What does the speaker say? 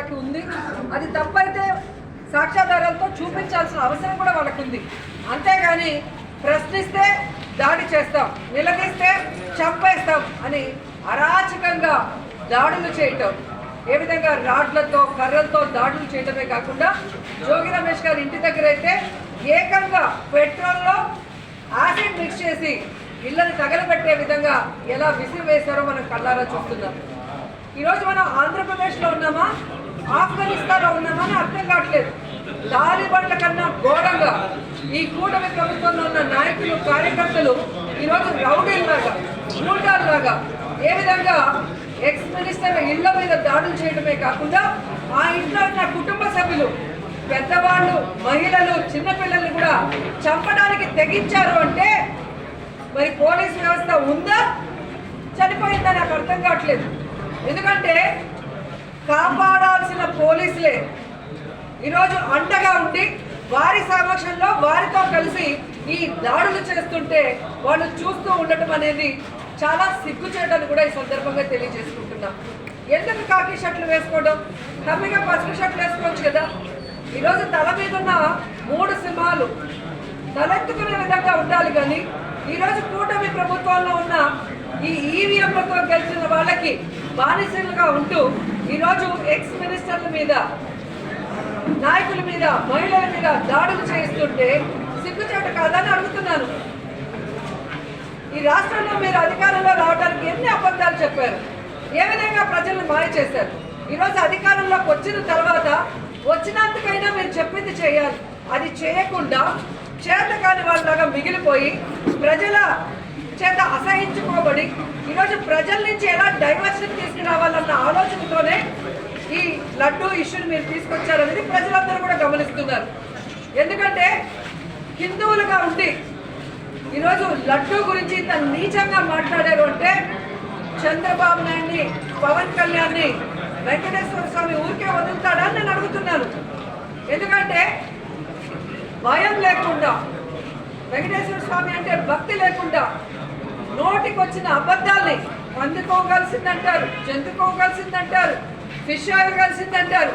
వాళ్ళకి ఉంది. అది తప్పైతే సాక్ష్యాధారాలతో చూపించాల్సిన అవసరం కూడా వాళ్ళకు ఉంది. అంతేగాని ప్రశ్నిస్తే దాడి చేస్తాం, నిలదీస్తే చంపేస్తాం అని అరాచకంగా దాడులు చేయటం, ఏ విధంగా రాడ్లతో కర్రలతో దాడులు చేయటమే కాకుండా జోగి రమేష్ గారి ఇంటి దగ్గర అయితే ఏకంగా పెట్రోల్లో యాసిడ్ మిక్స్ చేసి ఇళ్ళని తగలబెట్టే విధంగా ఎలా విసిరివేశారో మనం కళ్ళారా చూస్తున్నాం. ఈరోజు మనం ఆంధ్రప్రదేశ్లో ఉన్నామా, ఆఫ్ఘనిస్తాన్లో ఉన్నామా అని అర్థం కావట్లేదు. తాలిబాన్ల కన్నా ఘోరంగా ఈ కూటమి ప్రభుత్వంలో ఉన్న నాయకులు, కార్యకర్తలు ఈరోజు రౌడీల్లాగా, గూండాల్లాగా ఏ విధంగా ఎక్స్ మినిస్టర్ ఇళ్ల మీద దాడులు చేయడమే కాకుండా ఆ ఇంట్లో ఉన్న కుటుంబ సభ్యులు, పెద్దవాళ్ళు, మహిళలు, చిన్నపిల్లల్ని కూడా చంపడానికి తెగించారు అంటే మరి పోలీస్ వ్యవస్థ ఉందా, చనిపోయిందా నాకు అర్థం కావట్లేదు. ఎందుకంటే కాపాడాల్సిన పోలీసులే ఈరోజు అండగా ఉండి వారి సమక్షంలో వారితో కలిసి ఈ దాడులు చేస్తుంటే వాళ్ళు చూస్తూ ఉండటం అనేది చాలా సిగ్గుచేటని కూడా ఈ సందర్భంగా తెలియజేసుకుంటున్నాం. ఎందుకు కాకి షర్ట్లు వేసుకోవడం, హ్యాపీగా పసుపు షర్ట్లు వేసుకోవచ్చు కదా. ఈరోజు తల మీద ఉన్న 3 సింహాలు తలెత్తుకునే విధంగా ఉండాలి. కానీ ఈరోజు కూటమి ప్రభుత్వంలో ఉన్న ఈ ఈవీఎంలతో గెలిచిన వాళ్ళకి బానిసలుగా ఉంటూ ఈరోజు ఎక్స్ మినిస్టర్ల మీద, నాయకుల మీద, మహిళల మీద దాడులు చేస్తుంటే సిగ్గుచేట కాదని అడుగుతున్నాను. ఈ రాష్ట్రంలో మీరు అధికారంలో రావడానికి ఎన్ని అబద్ధాలు చెప్పారు, ఏ విధంగా ప్రజలను మాయ చేశారు. ఈరోజు అధికారంలోకి వచ్చిన తర్వాత వచ్చినందుకైనా మీరు చెప్పింది చేయాలి. అది చేయకుండా చేతకాని వాళ్ళలాగా మిగిలిపోయి ప్రజల చేత అసహించుకోబడి ఈరోజు ప్రజల నుంచి ఎలా డైవర్షన్ తీసుకురావాలన్న ఆలోచనతోనే ఈ లడ్డూ ఇష్యూని మీరు తీసుకొచ్చారనేది ప్రజలందరూ కూడా గమనిస్తున్నారు. ఎందుకంటే హిందువులుగా ఉండి ఈరోజు లడ్డూ గురించి ఇంత నీచంగా మాట్లాడారు అంటే చంద్రబాబు నాయుడిని, పవన్ కళ్యాణ్ని, వెంకటేశ్వర స్వామి ఊరికే వదులుతాడా అని నేను అడుగుతున్నాను. ఎందుకంటే భయం లేకుండా, వెంకటేశ్వర స్వామి అంటే భక్తి లేకుండా నోటికి వచ్చిన అబద్ధాల్ని పందుకోగలిసిందంటారు, జంతుకోగలిసిందంటారు, ఫిష్ ఆయిల్ కలిసిందంటారు,